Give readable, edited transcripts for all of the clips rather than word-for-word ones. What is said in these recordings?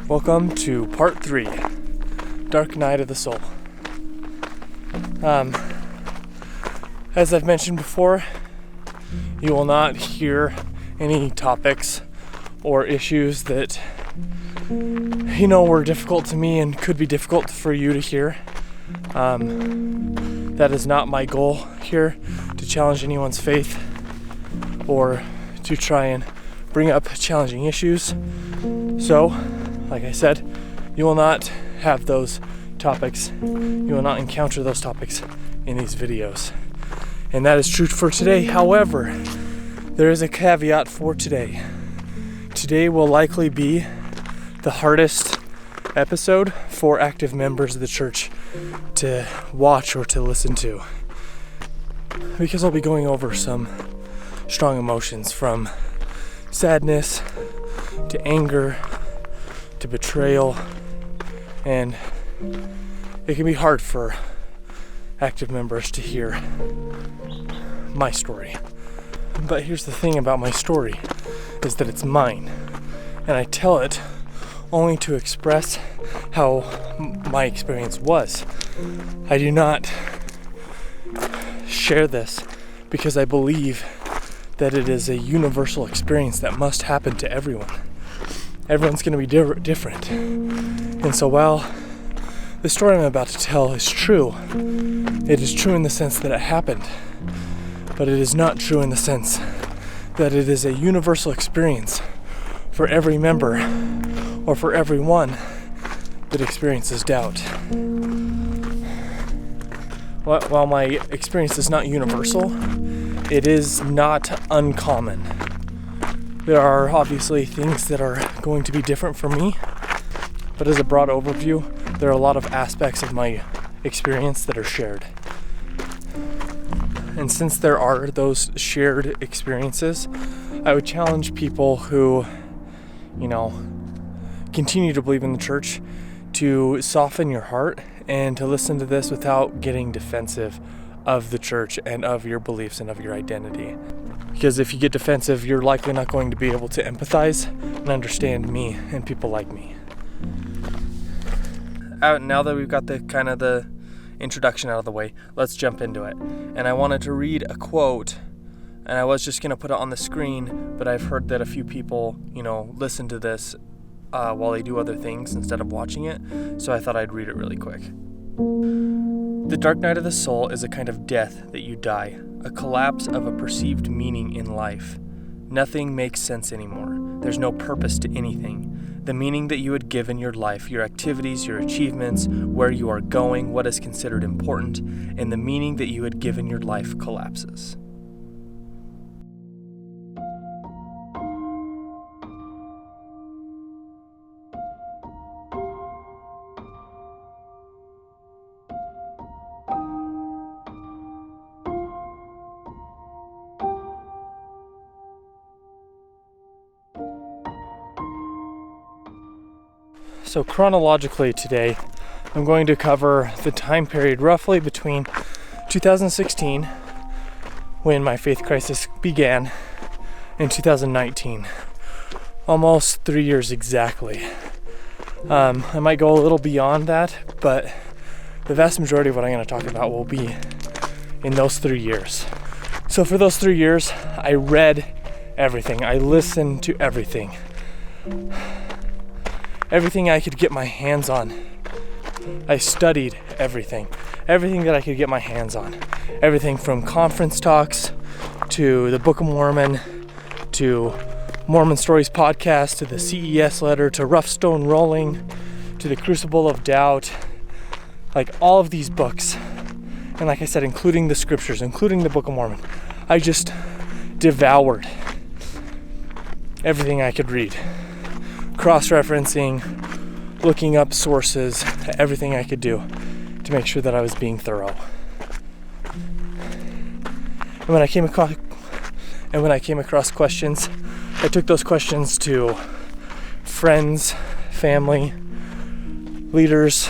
Welcome to part 3, Dark Night of the Soul. As I've mentioned before, you will not hear any topics or issues that were difficult to me and could be difficult for you to hear. That is not my goal here, to challenge anyone's faith or to try and bring up challenging issues. So, like I said, you will not have those topics. You will not encounter those topics in these videos. And that is true for today. However, there is a caveat for today. Today will likely be the hardest episode for active members of the church to watch or to listen to, because I'll be going over some strong emotions, from sadness to anger to betrayal, and it can be hard for active members to hear my story. But here's the thing about my story, is that it's mine, and I tell it only to express how my experience was. I do not share this because I believe that it is a universal experience that must happen to everyone. Everyone's going to be different. And so while the story I'm about to tell is true, it is true in the sense that it happened, but it is not true in the sense that it is a universal experience for every member or for everyone that experiences doubt. While my experience is not universal, it is not uncommon. There are obviously things that are going to be different for me, but as a broad overview, there are a lot of aspects of my experience that are shared. And since there are those shared experiences, I would challenge people who, continue to believe in the church to soften your heart and to listen to this without getting defensive of the church and of your beliefs and of your identity. Because if you get defensive, you're likely not going to be able to empathize and understand me and people like me. Now that we've got the introduction out of the way, let's jump into it. And I wanted to read a quote, and I was just going to put it on the screen, but I've heard that a few people, listen to this while they do other things instead of watching it, so I thought I'd read it really quick. The dark night of the soul is a kind of death that you die, a collapse of a perceived meaning in life. Nothing makes sense anymore. There's no purpose to anything. The meaning that you had given your life, your activities, your achievements, where you are going, what is considered important, and the meaning that you had given your life collapses. So chronologically today, I'm going to cover the time period roughly between 2016, when my faith crisis began, and 2019. Almost 3 years exactly. I might go a little beyond that, but the vast majority of what I'm going to talk about will be in those 3 years. So for those 3 years, I read everything. I listened to everything. Everything I could get my hands on. I studied everything that I could get my hands on. Everything from conference talks to the Book of Mormon to Mormon Stories podcast to the CES letter to Rough Stone Rolling to the Crucible of Doubt. Like all of these books, and like I said, including the scriptures, including the Book of Mormon, I just devoured everything I could read. Cross-referencing, looking up sources, everything I could do to make sure that I was being thorough. And when I came across questions, I took those questions to friends, family, leaders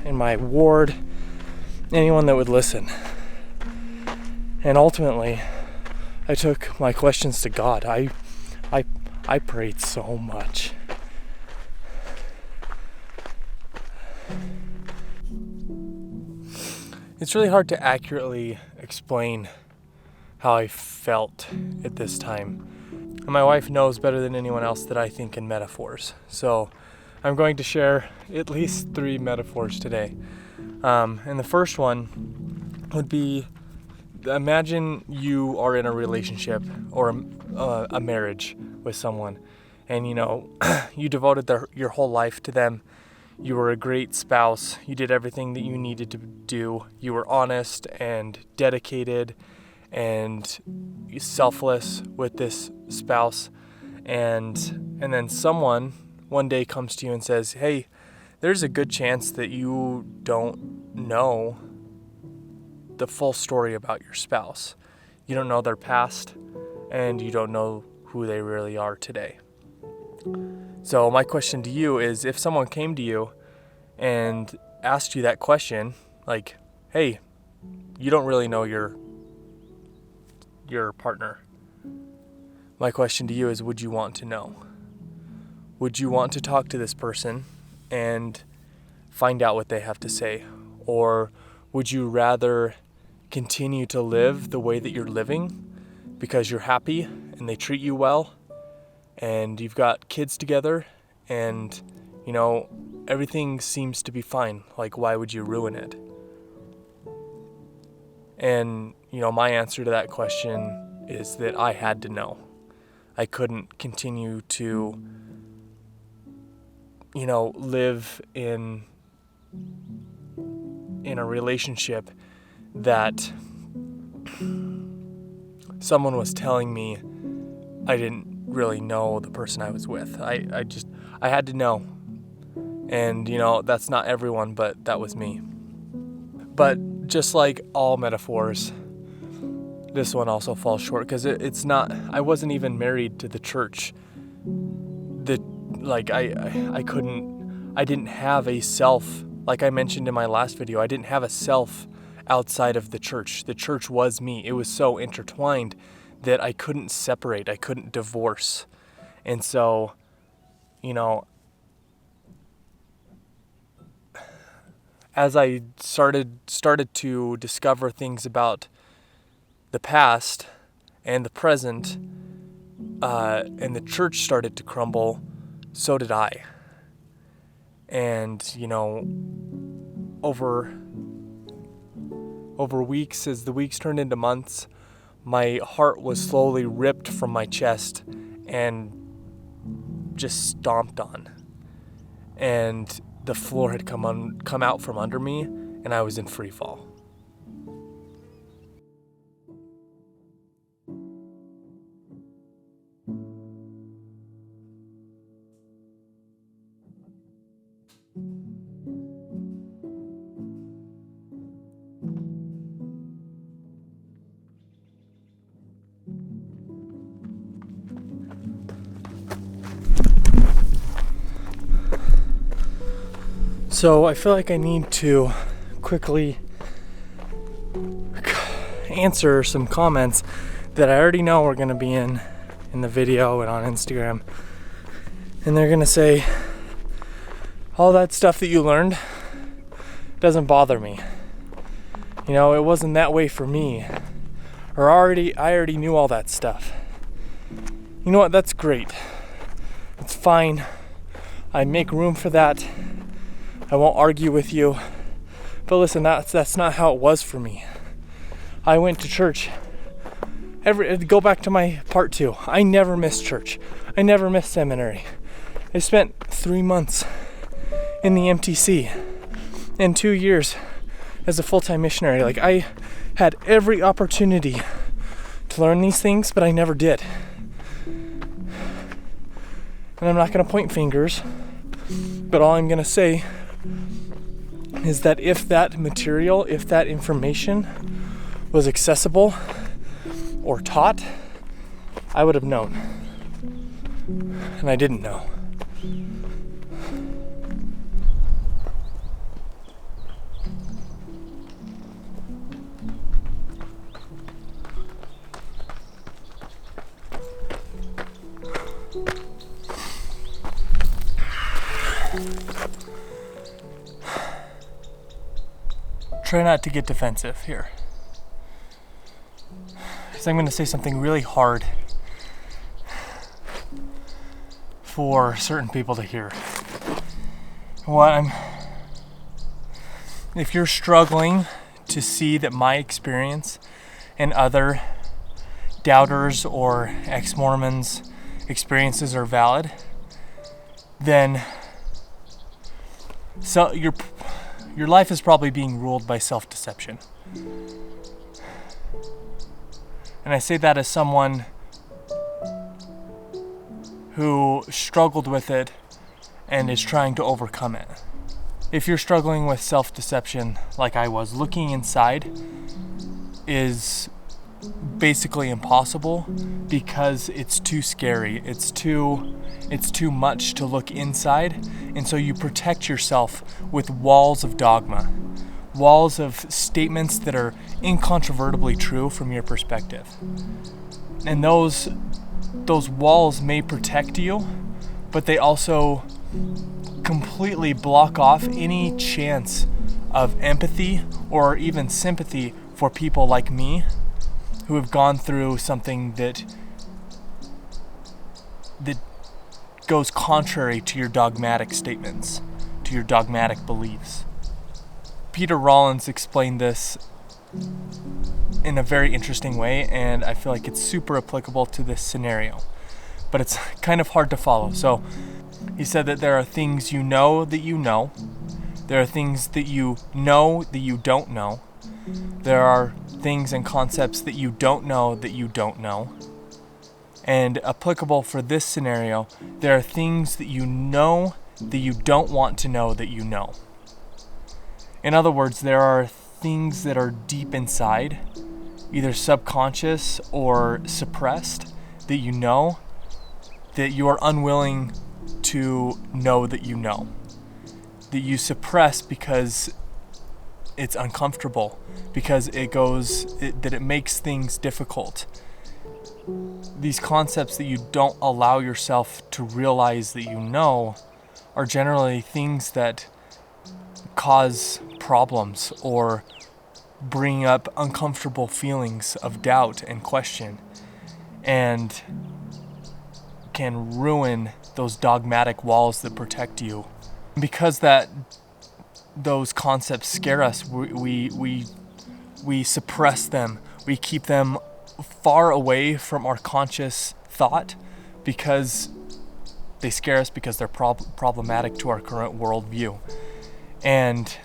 in my ward, anyone that would listen. And ultimately, I took my questions to God. I prayed so much. It's really hard to accurately explain how I felt at this time. And my wife knows better than anyone else that I think in metaphors. So I'm going to share at least 3 metaphors today. And the first one would be, imagine you are in a relationship or a marriage with someone, and you devoted your whole life to them. You were a great spouse. You did everything that you needed to do. You were honest and dedicated and selfless with this spouse. And then someone one day comes to you and says, hey, there's a good chance that you don't know the full story about your spouse. You don't know their past, and you don't know who they really are today. So my question to you is, if someone came to you and asked you that question, like, hey, you don't really know your partner. My question to you is, would you want to know? Would you want to talk to this person and find out what they have to say? Or would you rather continue to live the way that you're living because you're happy and they treat you well and you've got kids together and, everything seems to be fine? Like, why would you ruin it? And, my answer to that question is that I had to know. I couldn't continue to, live in a relationship that someone was telling me I didn't really know the person I was with. I had to know. And, that's not everyone, but that was me. But just like all metaphors, this one also falls short, because it's not, I wasn't even married to the church. I didn't have a self, like I mentioned in my last video, I didn't have a self outside of the church. The church was me. It was so intertwined that I couldn't separate, I couldn't divorce. And so, as I started to discover things about the past and the present, and the church started to crumble, so did I. And, over weeks, as the weeks turned into months, my heart was slowly ripped from my chest and just stomped on. And the floor had come out from under me, and I was in free fall. So I feel like I need to quickly answer some comments that I already know are going to be in the video and on Instagram. And they're going to say, all that stuff that you learned doesn't bother me. It wasn't that way for me. Or I already knew all that stuff. You know what? That's great. It's fine. I make room for that. I won't argue with you. But listen, that's not how it was for me. I went to church. Go back to my part 2. I never missed church. I never missed seminary. I spent 3 months in the MTC and 2 years as a full-time missionary. Like, I had every opportunity to learn these things, but I never did. And I'm not going to point fingers, but all I'm going to say is that if that material, if that information was accessible or taught, I would have known. And I didn't know. try not to get defensive here, because I'm going to say something really hard for certain people to hear. If you're struggling to see that my experience and other doubters or ex-Mormons' experiences are valid, then your life is probably being ruled by self-deception. And I say that as someone who struggled with it and is trying to overcome it. If you're struggling with self-deception like I was, looking inside is basically impossible because it's too scary. It's too much to look inside, and so you protect yourself with walls of dogma, walls of statements that are incontrovertibly true from your perspective. And those walls may protect you, but they also completely block off any chance of empathy or even sympathy for people like me who have gone through something that goes contrary to your dogmatic statements, to your dogmatic beliefs. Peter Rollins explained this in a very interesting way, and I feel like it's super applicable to this scenario, but it's kind of hard to follow. So he said that there are things you know that you know. There are things that you know that you don't know. There are things and concepts that you don't know that you don't know. And applicable for this scenario, there are things that you know that you don't want to know that you know. In other words, there are things that are deep inside, either subconscious or suppressed, that you know, that you are unwilling to know that you know. That you suppress because it's uncomfortable, because it makes things difficult. These concepts that you don't allow yourself to realize that you know are generally things that cause problems or bring up uncomfortable feelings of doubt and question, and can ruin those dogmatic walls that protect you. Because those concepts scare us, we suppress them. We keep them far away from our conscious thought because they scare us, because they're problematic to our current worldview. And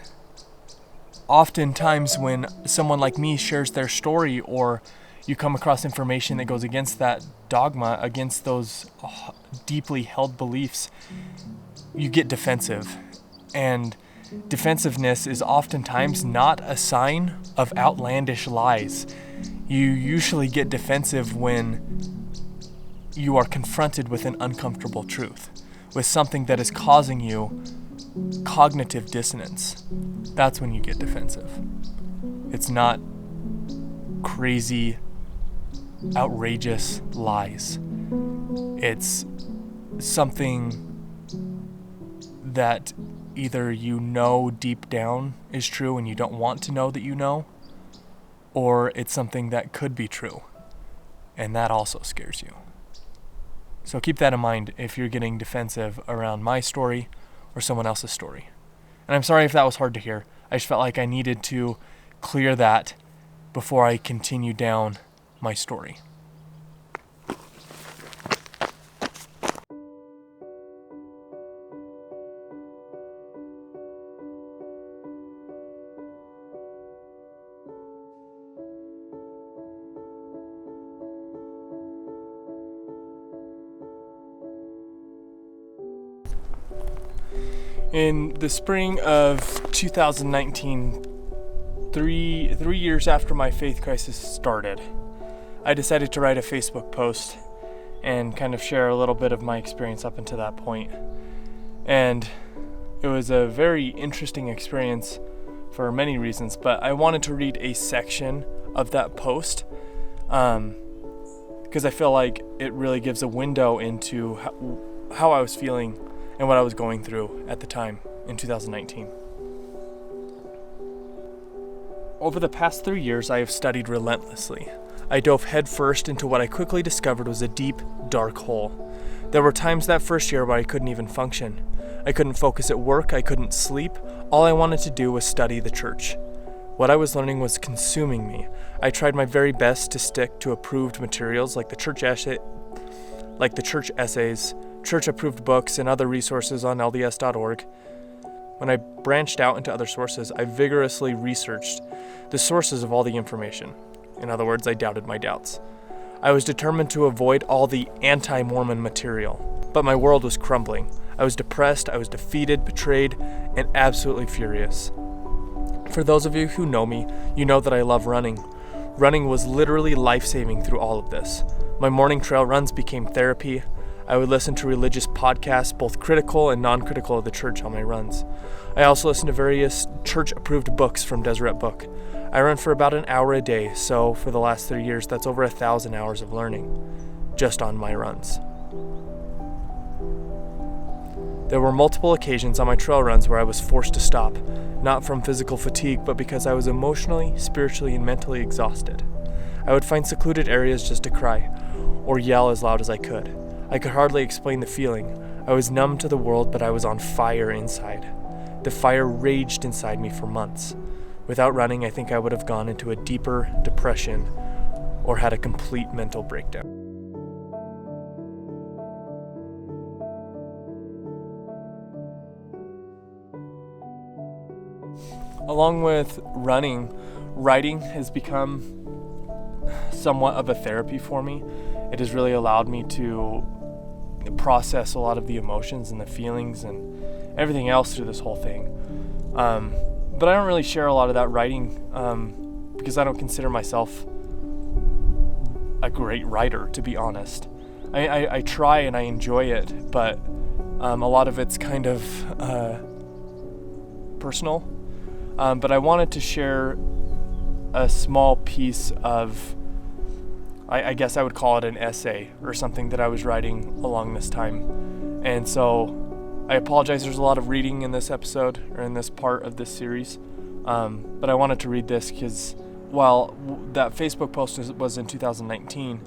oftentimes when someone like me shares their story, or you come across information that goes against that dogma, against those deeply held beliefs, you get defensive. And defensiveness is oftentimes not a sign of outlandish lies. You usually get defensive when you are confronted with an uncomfortable truth, with something that is causing you cognitive dissonance. That's when you get defensive. It's not crazy, outrageous lies. It's something that either you know deep down is true and you don't want to know that you know, or it's something that could be true, and that also scares you. So keep that in mind if you're getting defensive around my story or someone else's story. And I'm sorry if that was hard to hear. I just felt like I needed to clear that before I continue down my story. In the spring of 2019, three years after my faith crisis started, I decided to write a Facebook post and kind of share a little bit of my experience up until that point. And it was a very interesting experience for many reasons, but I wanted to read a section of that post because I feel like it really gives a window into how I was feeling and what I was going through at the time in 2019. Over the past 3 years, I have studied relentlessly. I dove headfirst into what I quickly discovered was a deep, dark hole. There were times that first year where I couldn't even function. I couldn't focus at work, I couldn't sleep. All I wanted to do was study the church. What I was learning was consuming me. I tried my very best to stick to approved materials like the church essays, church-approved books, and other resources on LDS.org. When I branched out into other sources, I vigorously researched the sources of all the information. In other words, I doubted my doubts. I was determined to avoid all the anti-Mormon material, but my world was crumbling. I was depressed, I was defeated, betrayed, and absolutely furious. For those of you who know me, you know that I love running. Running was literally life-saving through all of this. My morning trail runs became therapy. I would listen to religious podcasts, both critical and non-critical of the church on my runs. I also listened to various church-approved books from Deseret Book. I run for about an hour a day, so for the last 3 years, that's over 1,000 hours of learning, just on my runs. There were multiple occasions on my trail runs where I was forced to stop, not from physical fatigue, but because I was emotionally, spiritually, and mentally exhausted. I would find secluded areas just to cry, or yell as loud as I could. I could hardly explain the feeling. I was numb to the world, but I was on fire inside. The fire raged inside me for months. Without running, I think I would have gone into a deeper depression or had a complete mental breakdown. Along with running, writing has become somewhat of a therapy for me. It has really allowed me to process a lot of the emotions and the feelings and everything else through this whole thing. But I don't really share a lot of that writing because I don't consider myself a great writer, to be honest. I try and I enjoy it, but a lot of it's kind of personal. But I wanted to share a small piece of, I guess I would call it an essay or something that I was writing along this time. And so I apologize, there's a lot of reading in this episode, or in this part of this series. But I wanted to read this because while that Facebook post was in 2019,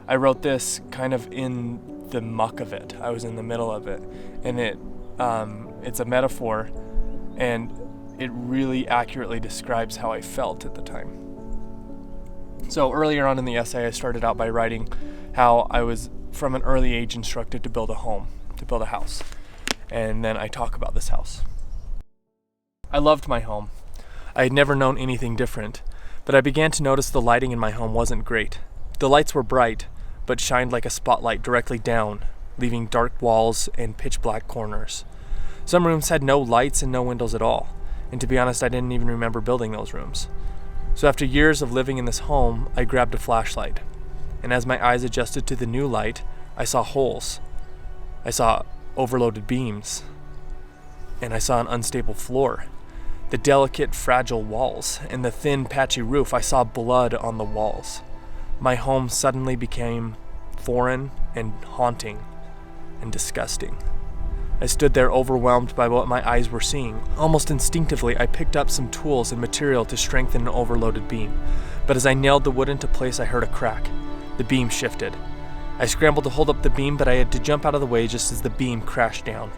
I wrote this kind of in the muck of it. I was in the middle of it. And it's a metaphor, and it really accurately describes how I felt at the time. So earlier on in the essay, I started out by writing how I was from an early age instructed to build a home, to build a house. And then I talk about this house. I loved my home. I had never known anything different, but I began to notice the lighting in my home wasn't great. The lights were bright, but shined like a spotlight directly down, leaving dark walls and pitch black corners. Some rooms had no lights and no windows at all, and to be honest, I didn't even remember building those rooms. So after years of living in this home, I grabbed a flashlight, and as my eyes adjusted to the new light, I saw holes. I saw overloaded beams, and I saw an unstable floor, the delicate, fragile walls, and the thin, patchy roof. I saw blood on the walls. My home suddenly became foreign and haunting and disgusting. I stood there overwhelmed by what my eyes were seeing. Almost instinctively, I picked up some tools and material to strengthen an overloaded beam, but as I nailed the wood into place, I heard a crack. The beam shifted. I scrambled to hold up the beam, but I had to jump out of the way just as the beam crashed down.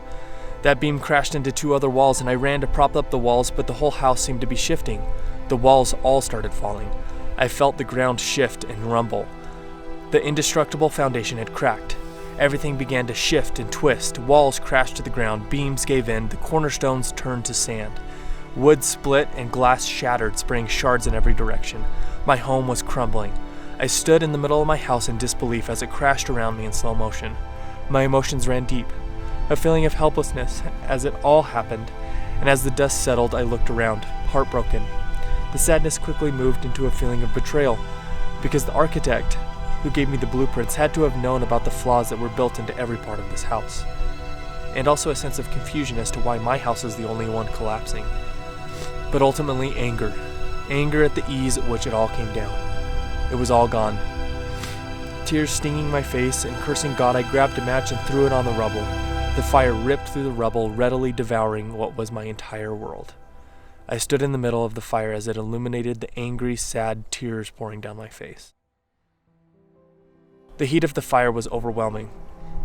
That beam crashed into 2 other walls, and I ran to prop up the walls, but the whole house seemed to be shifting. The walls all started falling. I felt the ground shift and rumble. The indestructible foundation had cracked. Everything began to shift and twist. Walls crashed to the ground, beams gave in, the cornerstones turned to sand. Wood split and glass shattered, spraying shards in every direction. My home was crumbling. I stood in the middle of my house in disbelief as it crashed around me in slow motion. My emotions ran deep, a feeling of helplessness as it all happened, and as the dust settled, I looked around, heartbroken. The sadness quickly moved into a feeling of betrayal, because the architect who gave me the blueprints had to have known about the flaws that were built into every part of this house, and also a sense of confusion as to why my house is the only one collapsing. But ultimately anger at the ease at which it all came down. It was all gone. Tears stinging my face and cursing God, I grabbed a match and threw it on the rubble. The fire ripped through the rubble, readily devouring what was my entire world. I stood in the middle of the fire as it illuminated the angry, sad tears pouring down my face. The heat of the fire was overwhelming.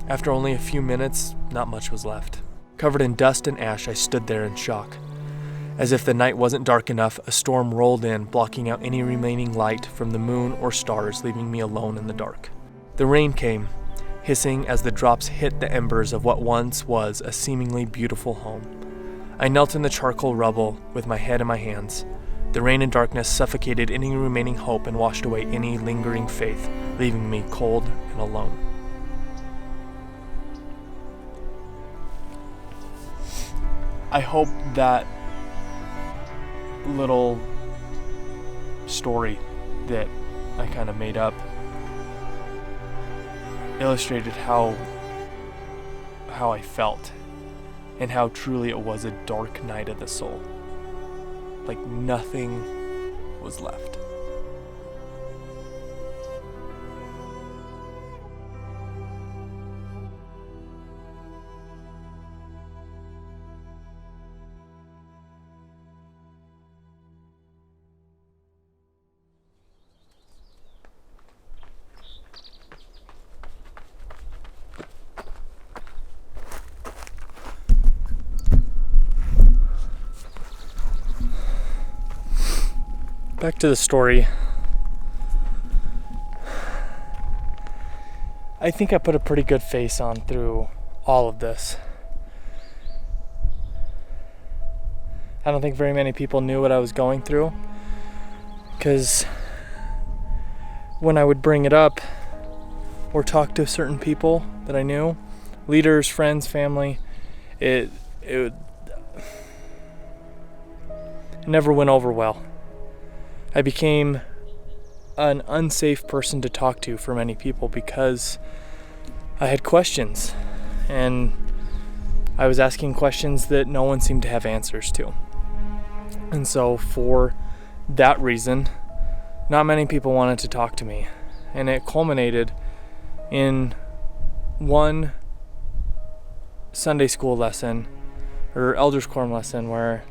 After only a few minutes, not much was left. Covered in dust and ash, I stood there in shock. As if the night wasn't dark enough, a storm rolled in, blocking out any remaining light from the moon or stars, leaving me alone in the dark. The rain came, hissing as the drops hit the embers of what once was a seemingly beautiful home. I knelt in the charcoal rubble with my head in my hands. The rain and darkness suffocated any remaining hope and washed away any lingering faith, leaving me cold and alone. I hope that little story that I kind of made up illustrated how I felt and how truly it was a dark night of the soul. Like nothing was left. Back to the story. I think I put a pretty good face on through all of this. I don't think very many people knew what I was going through, because when I would bring it up or talk to certain people that I knew, leaders, friends, family, it never went over well. I became an unsafe person to talk to for many people because I had questions, and I was asking questions that no one seemed to have answers to. And so for that reason, not many people wanted to talk to me. And it culminated in one Sunday school lesson or elders quorum lesson where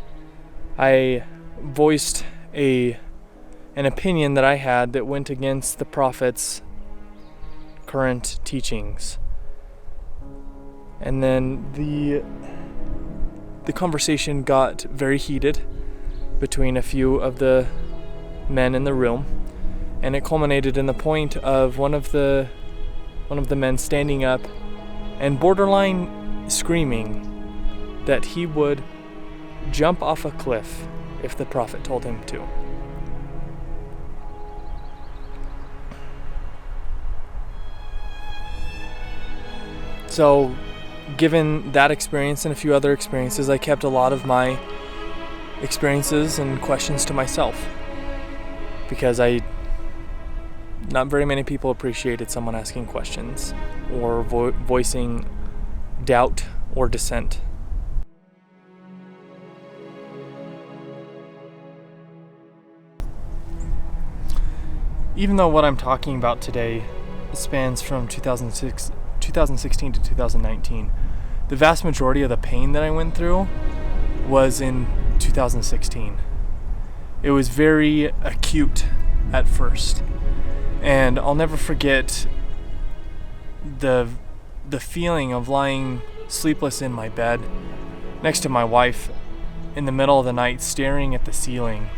I voiced an opinion that I had that went against the prophet's current teachings. And then the conversation got very heated between a few of the men in the room, and it culminated in the point of one of the men standing up and borderline screaming that he would jump off a cliff if the prophet told him to. So, given that experience and a few other experiences, I kept a lot of my experiences and questions to myself, because not very many people appreciated someone asking questions or voicing doubt or dissent. Even though what I'm talking about today spans from 2016 to 2019, the vast majority of the pain that I went through was in 2016. It was very acute at first, and I'll never forget the feeling of lying sleepless in my bed next to my wife in the middle of the night, staring at the ceiling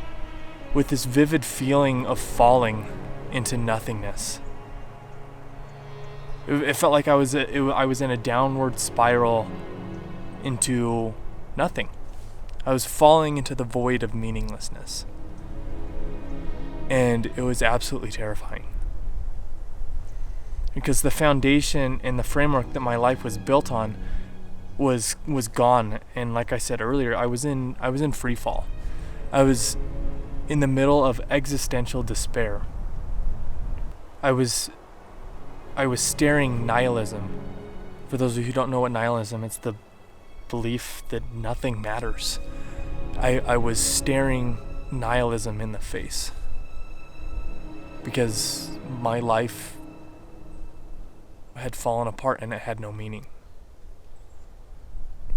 with this vivid feeling of falling into nothingness. It felt like I was in a downward spiral into nothing. I was falling into the void of meaninglessness. And it was absolutely terrifying. Because the foundation and the framework that my life was built on was gone. And like I said earlier, I was in free fall. I was in the middle of existential despair. I was staring nihilism. For those of you who don't know what nihilism, it's the belief that nothing matters. I was staring nihilism in the face because my life had fallen apart and it had no meaning.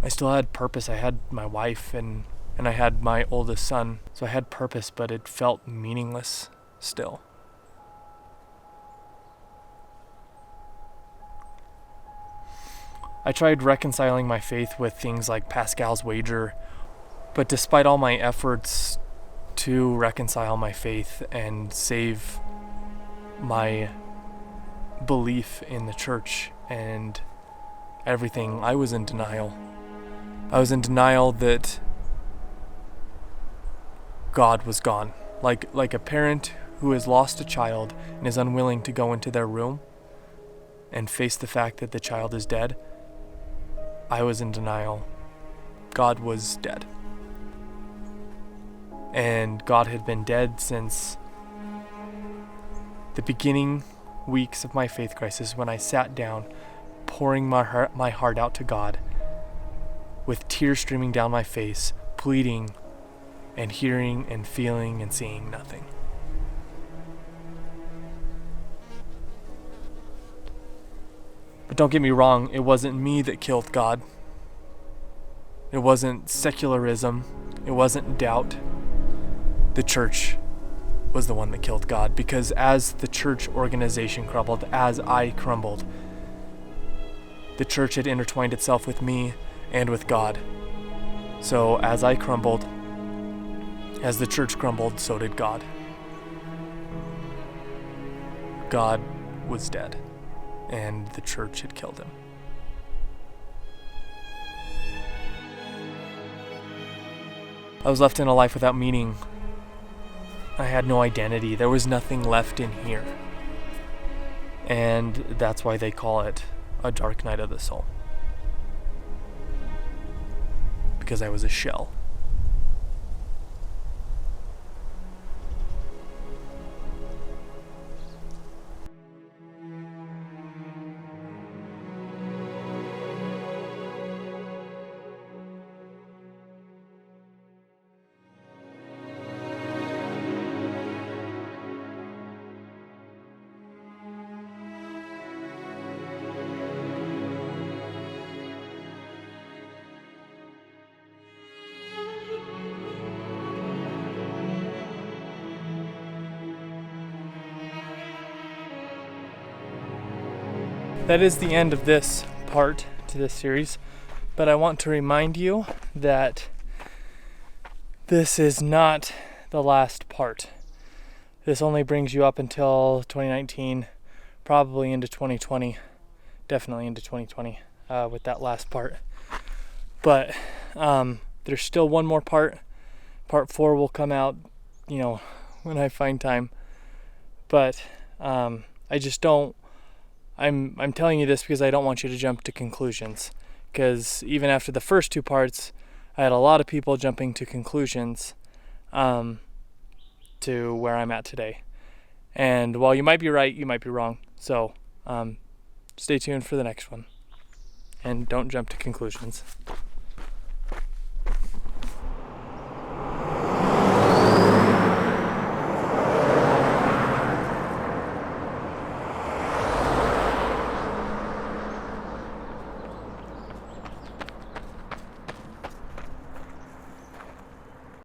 I still had purpose. I had my wife and and I had my oldest son. So I had purpose, but it felt meaningless still. I tried reconciling my faith with things like Pascal's wager, but despite all my efforts to reconcile my faith and save my belief in the church and everything, I was in denial. I was in denial that God was gone. Like a parent who has lost a child and is unwilling to go into their room and face the fact that the child is dead. I was in denial. God was dead. And God had been dead since the beginning weeks of my faith crisis, when I sat down, pouring my heart out to God, with tears streaming down my face, pleading and hearing and feeling and seeing nothing. But don't get me wrong, it wasn't me that killed God. It wasn't secularism. It wasn't doubt. The church was the one that killed God, because as the church organization crumbled, as I crumbled, the church had intertwined itself with me and with God. So as I crumbled, as the church crumbled, so did God. God was dead, and the church had killed him. I was left in a life without meaning. I had no identity. There was nothing left in here. And that's why they call it a dark night of the soul. Because I was a shell. That is the end of this part to this series, but I want to remind you that this is not the last part. This only brings you up until 2019, probably into 2020, definitely into 2020 with that last part. But there's still one more part. Part 4 will come out, when I find time. But I just don't. I'm telling you this because I don't want you to jump to conclusions. Because even after the first 2 parts, I had a lot of people jumping to conclusions to where I'm at today. And while you might be right, you might be wrong. So stay tuned for the next one. And don't jump to conclusions.